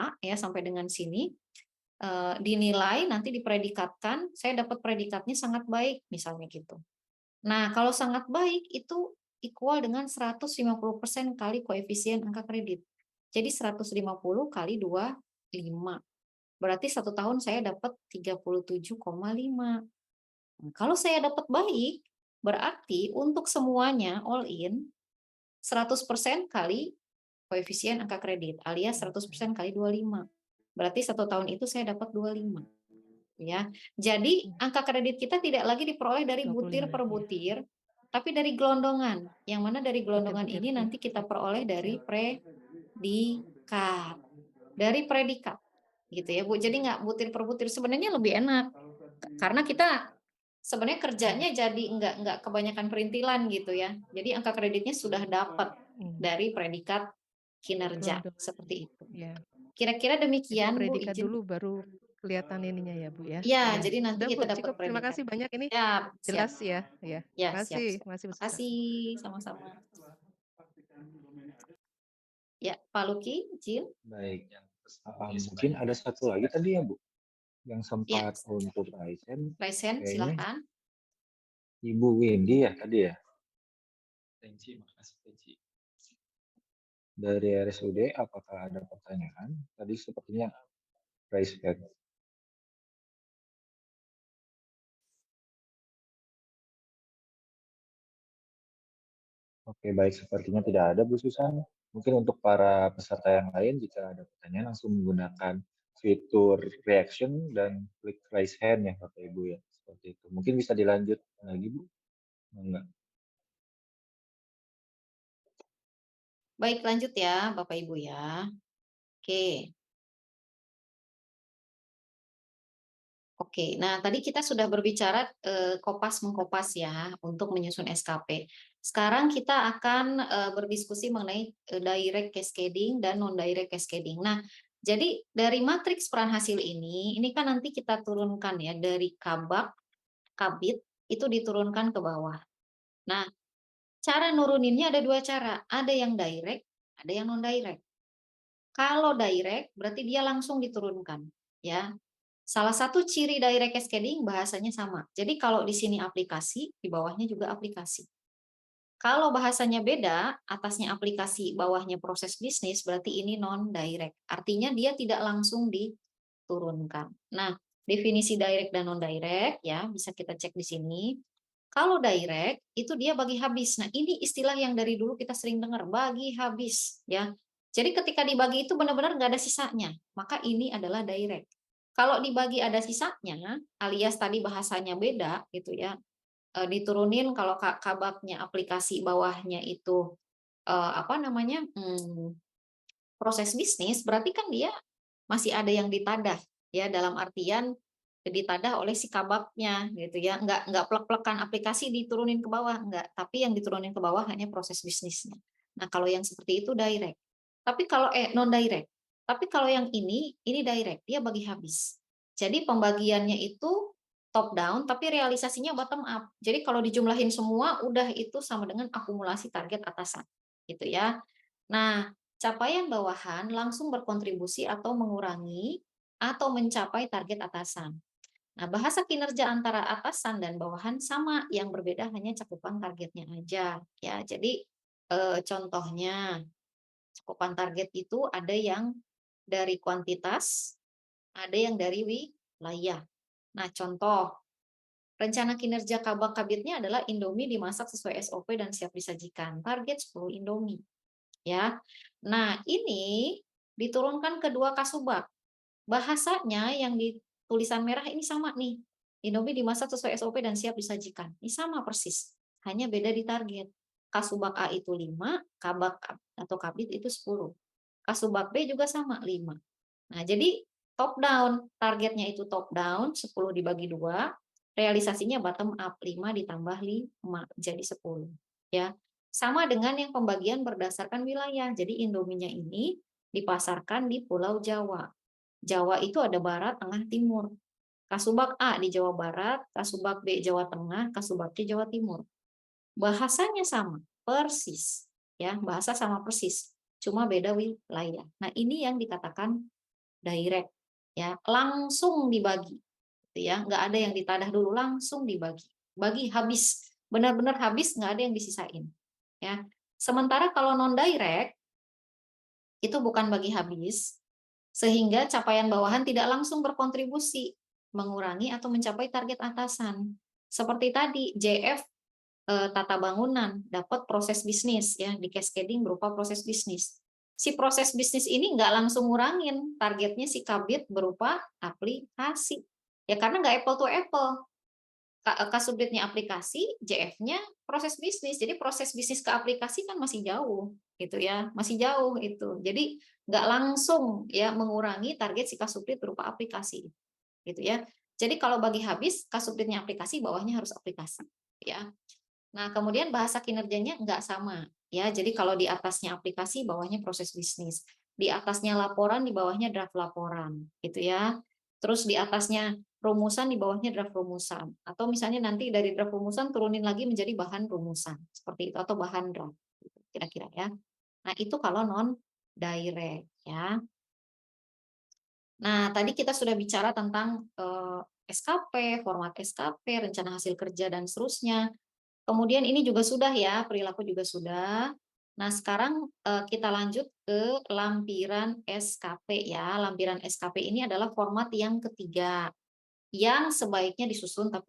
A ya sampai dengan sini, dinilai nanti dipredikatkan, saya dapat predikatnya sangat baik misalnya gitu. Nah, kalau sangat baik itu equal dengan 150% kali koefisien angka kredit. Jadi 150 kali 25. Berarti 1 tahun saya dapat 37,5. Nah, kalau saya dapat baik, berarti untuk semuanya all in 100% kali koefisien angka kredit alias 100% kali 25. Berarti 1 tahun itu saya dapat 25. Ya. Jadi angka kredit kita tidak lagi diperoleh dari butir 25, per iya. butir, tapi dari gelondongan. Yang mana dari gelondongan Butir-butir, ini iya. nanti kita peroleh dari predikat. Dari predikat. Gitu ya, Bu. Jadi nggak butir per butir. Sebenarnya lebih enak. Karena kita sebenarnya kerjanya jadi nggak kebanyakan perintilan gitu ya. Jadi angka kreditnya sudah dapat Mmm, dari predikat kinerja gelondongan, seperti itu. iya. Kira-kira Jadi demikian Bu, predikat izin. dulu baru kelihatan ininya ya, Bu, ya? Ya, Iya. jadi nanti Udah, Bu, kita dapat cukup, terima predikat. kasih banyak ini Siap, siap. jelas ya, iya. Ya, siap, Makasih siap. makasih, Bu Susan. Makasih, sama-sama. Ya, Pak Luki, izin. Baik, mungkin ada satu lagi tadi ya, Bu, yang Ya, sempat untuk Raisen, Resen, kayaknya silahkan. Ibu Windy ya tadi ya, dari RSUD, apakah ada pertanyaan? Tadi sepertinya raise hand. Oke, baik, sepertinya tidak ada, Bu Susan. Mungkin untuk para peserta yang lain, jika ada pertanyaan langsung menggunakan fitur reaction dan klik raise hand ya, Bapak Ibu ya. Seperti itu. Mungkin bisa dilanjut lagi, Bu? Enggak. Baik, lanjut ya, Bapak Ibu ya. Oke. Oke, nah tadi kita sudah berbicara kopas mengkopas ya untuk menyusun SKP. Sekarang kita akan berdiskusi mengenai direct cascading dan non direct cascading. Nah, jadi dari matriks peran hasil ini kan nanti kita turunkan ya dari kabak, kabit itu diturunkan ke bawah. Nah, cara nuruninnya ada dua cara, ada yang direct, ada yang non direct. Kalau direct berarti dia langsung diturunkan, ya. Salah satu ciri direct cascading bahasanya sama. Jadi kalau di sini aplikasi, di bawahnya juga aplikasi. Kalau bahasanya beda, atasnya aplikasi, bawahnya proses bisnis, berarti ini non direct. Artinya dia tidak langsung diturunkan. Nah, definisi direct dan non direct ya, bisa kita cek di sini. Kalau direct itu dia bagi habis. Nah, ini istilah yang dari dulu kita sering dengar, bagi habis ya. Jadi ketika dibagi itu benar-benar nggak ada sisanya, maka ini adalah direct. Kalau dibagi ada sisanya, alias tadi bahasanya beda gitu ya, diturunin kalau kabaknya aplikasi bawahnya itu apa namanya proses bisnis, berarti kan dia masih ada yang ditadah ya dalam artian ditadah oleh si kabaknya gitu ya, nggak plek-plekan aplikasi diturunin ke bawah, nggak, tapi yang diturunin ke bawah hanya proses bisnisnya. Nah, kalau yang seperti itu direct. Tapi kalau non direct. Tapi kalau yang ini direct, dia bagi habis. Jadi pembagiannya itu top down tapi realisasinya bottom up. Jadi kalau dijumlahin semua udah itu sama dengan akumulasi target atasan gitu ya. Nah, capaian bawahan langsung berkontribusi atau mengurangi atau mencapai target atasan. Nah, bahasa kinerja antara atasan dan bawahan sama, yang berbeda hanya cakupan targetnya aja. Ya, jadi contohnya cakupan target itu ada yang dari kuantitas, ada yang dari wilayah. Nah, contoh rencana kinerja kabak kabitnya adalah Indomie dimasak sesuai SOP dan siap disajikan. Target 10 Indomie. Ya. Nah, ini diturunkan ke dua kasubag. Bahasanya yang di tulisan merah ini sama nih. Indomie dimasak sesuai SOP dan siap disajikan. Ini sama persis, hanya beda di target. Kasubag A itu 5, kabak atau kabit itu 10. Kasubag B juga sama, 5. Nah, jadi top down, targetnya itu top down, 10 dibagi 2, realisasinya bottom up, 5 ditambah 5, jadi 10. Ya. Sama dengan yang pembagian berdasarkan wilayah. Jadi Indominya ini dipasarkan di Pulau Jawa. Jawa itu ada barat, tengah, timur. Kasubag A di Jawa Barat, Kasubag B Jawa Tengah, Kasubag C Jawa Timur. Bahasanya sama, persis. Ya, bahasa sama persis, cuma beda wilayah. Nah, ini yang dikatakan direct ya, langsung dibagi gitu ya, nggak ada yang ditadah dulu, langsung dibagi. Bagi habis, benar-benar habis, nggak ada yang disisain ya. Sementara kalau non direct itu bukan bagi habis, sehingga capaian bawahan tidak langsung berkontribusi mengurangi atau mencapai target atasan. Seperti tadi JF tata bangunan, dapat proses bisnis ya, di cascading berupa proses bisnis. Si proses bisnis ini nggak langsung ngurangin targetnya si Kabid berupa aplikasi. Ya karena nggak apple to apple. Kasubditnya aplikasi, JF-nya proses bisnis. Jadi proses bisnis ke aplikasi kan masih jauh gitu ya, masih jauh itu. Jadi nggak langsung ya mengurangi target si kasubdit berupa aplikasi gitu ya. Jadi kalau bagi habis, kasubditnya aplikasi, bawahnya harus aplikasi ya. Nah, kemudian bahasa kinerjanya nggak sama, ya. Jadi kalau di atasnya aplikasi, bawahnya proses bisnis. Di atasnya laporan, di bawahnya draft laporan, gitu ya. Terus di atasnya rumusan, di bawahnya draft rumusan. Atau misalnya nanti dari draft rumusan turunin lagi menjadi bahan rumusan, seperti itu, atau bahan draft, gitu, kira-kira ya. Nah, itu kalau non direct, ya. Nah, tadi kita sudah bicara tentang SKP, format SKP, rencana hasil kerja, dan seterusnya. Kemudian ini juga sudah ya, perilaku juga sudah. Nah, sekarang kita lanjut ke lampiran SKP ya. Lampiran SKP ini adalah format yang ketiga yang sebaiknya disusun tapi